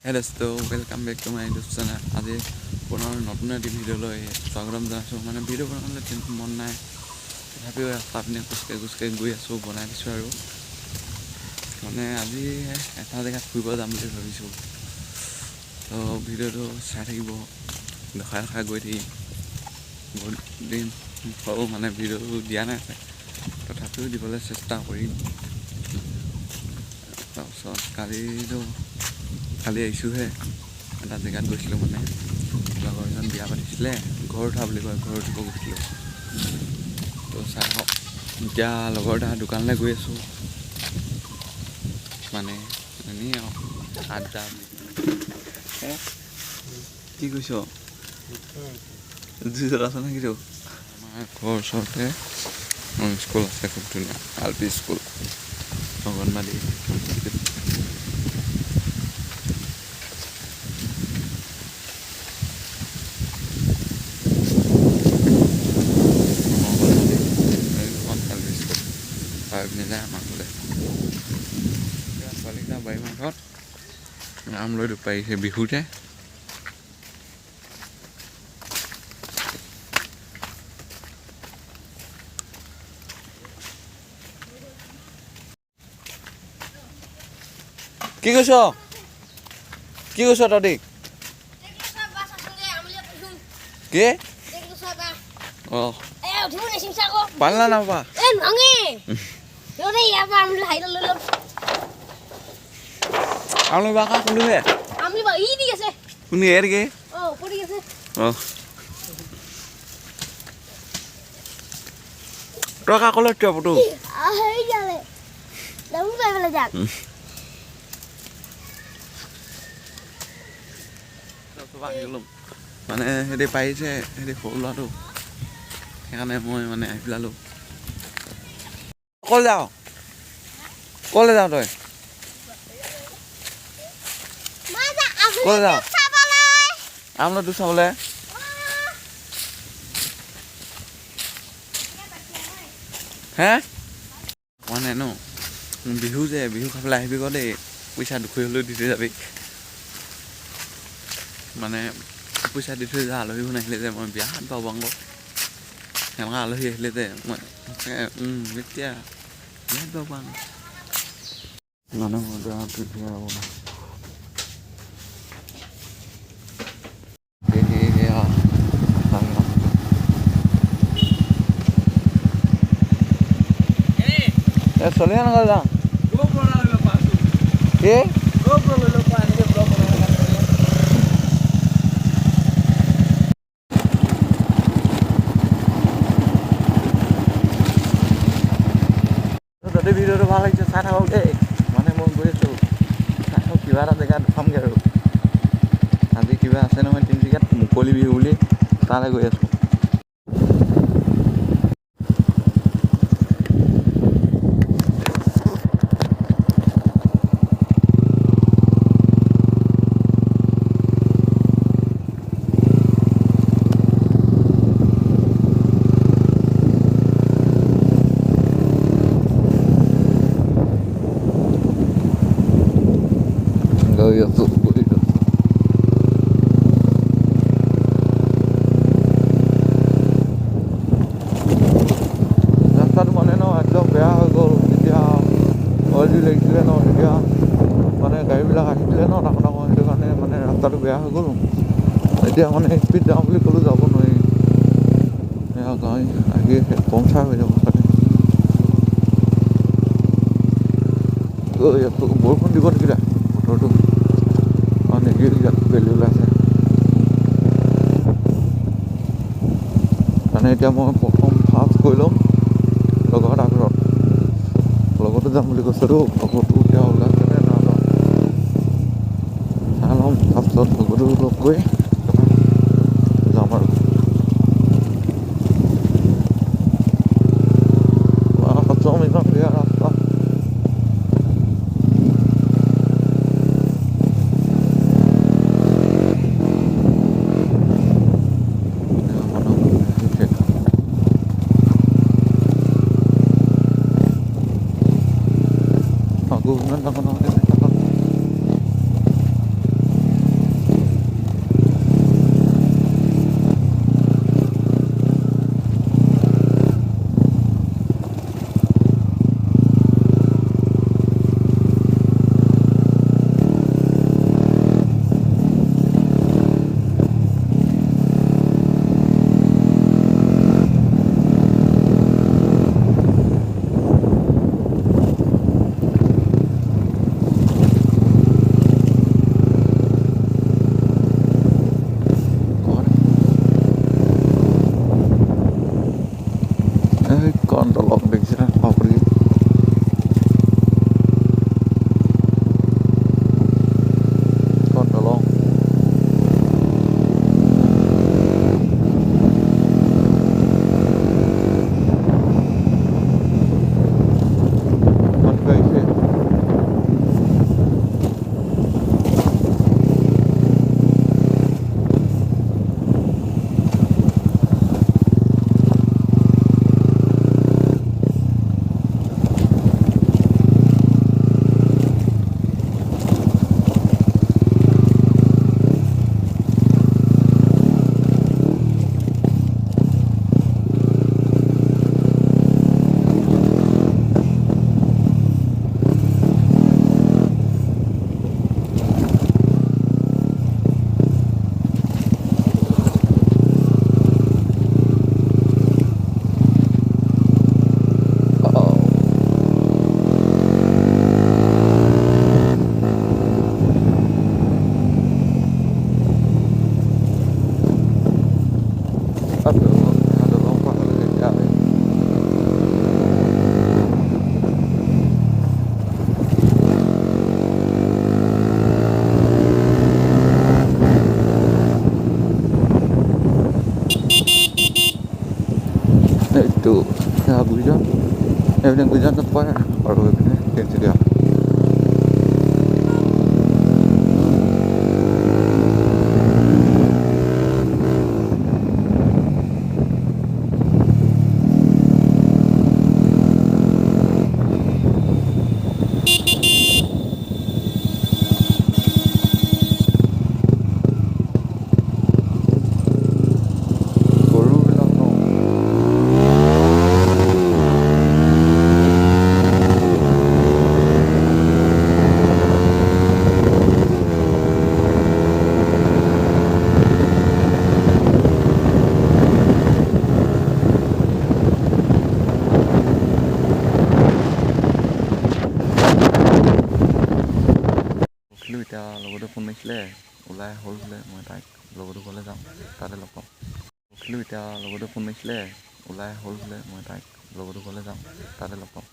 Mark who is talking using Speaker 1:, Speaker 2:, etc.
Speaker 1: Hello, welcome back to my YouTube channel. আজি পুনৰ নতুন এটি ভিডিঅ'লৈ স্বাগতম জনাইছোঁ। মানে ভিডিঅ' বনাবলৈ তেনেকৈ মন নাই, তথাপিও ৰাস্তাপিনে খোজকাঢ়ি গৈ আছোঁ, বনাই দিছোঁ আৰু মানে আজি এটা জেগাত ফুৰিব যাম বুলি ভাবিছোঁ। তো ভিডিঅ'টো চাই থাকিব, দেখাই গৈ থাকিম। বহুত দিন হ'ল মানে ভিডিঅ'টো দিয়া নাই, তথাপিও দিবলৈ চেষ্টা কৰিম। তাৰপিছত কালি আহিছোঁহে, এটা জেগাত গৈছিলোঁ, মানে লগৰ এজন বিয়া পাতিছিলে, ঘৰ উঠা বুলি কয়, ঘৰ উঠিব গৈছিলোঁ। তো চাই হওক, এতিয়া লগৰ এটা দোকানলৈ গৈ আছোঁ, মানে এনেই আৰু আড্ডা। কি কৈছ? জুইত আছে নে কিটো? আমাৰ ঘৰৰ ওচৰতে স্কুল আছে, খুব ধুনীয়া LP স্কুল, অংগনবাদী। নেযায় আমাৰ ঘৰলে। ছোৱালীকেইটা বাৰী মাঘত আম লৈ পাৰিছে বিহুতে। কি কৈছ তহঁতি? কি অঁ পালা নাপা? আমলি বাকা কোনটোহে? কোন এৰগে? অঁ তই কাকলৈ টপটো মানে সিহঁতি পাৰিছে, সিহঁতি সৰু ল'ৰাটো, সেইকাৰণে মই মানে আহি পেলালোঁ। ক'লৈ যাওঁ তই? ক'লৈ যাওঁ? আমলটো চাবলৈ। হে মানে ন বিহু খাবলৈ আহিবি আকৌ দেই, পইচা দুখৰি হ'লেও দি থৈ যাবি। মানে পইচা দি থৈ যা, আলহীবোৰ নাহিলে যে মই বিয়াত পাব আকৌ, সেনেকুৱা আলহী আহিলে যে মই এতিয়া বিয়াত পাব মানুহ চলিয়ে নগ'ল যাওঁ কি যদি ভিডিঅ'টো ভাল লাগিছে চাই থাকক দেই। মানে মই গৈ আছোঁ, চাই থাকক, কিবা এটা জেগাত দেখামগৈ আৰু। আজি কিবা আছে নহয় তিনিচুকীয়াত, মুকলি বিহু বুলি, তালৈ গৈ আছোঁ। ৰাস্তাটো মানে ন একদম বেয়া হৈ গ'ল। এতিয়া অইল লাগিছিলে ন, এতিয়া মানে গাড়ীবিলাক আহিছিলে ন ডাঙৰ, সেইটো কাৰণে মানে ৰাস্তাটো বেয়া হৈ গ'ল। এতিয়া মানে স্পীড যাওঁ বুলি ক'লেও যাব নোৱাৰি, গাড়ী আহি পঞ্চাৰ হৈ যাব চাগে। বৰষুণ দিব নেকি বতৰটো? নিদিয়ে, ইয়াত বেলি ওলাইছে। মানে এতিয়া মই প্ৰথম ফাৰ্ষ্ট কৰি ল'ম লগৰ এটাৰ ঘৰত, লগতো যাম বুলি কৈছেতো, লগতো এতিয়া ওলাইছে নে নাযাওঁ চাই ল'ম। ফাৰ্ষ্টত লগতো লগ কৰি যাম আৰু। ইমান বেয়া ৰাস্তা, ইমান ডাঙৰ gujaran everything gujaran tempat baru ini jadi dia এতিয়া লগতে ফোন মাৰিছিলে ওলাই হ'ল বোলে মই তাইক লগতো ক'লে যাওঁ তাতে লগ পাম উঠিলোঁ এতিয়া লগতে ফোন মাৰিছিলে ওলাই হ'ল বোলে মই তাইক লগতো ক'লে যাওঁ তাতে লগ পাম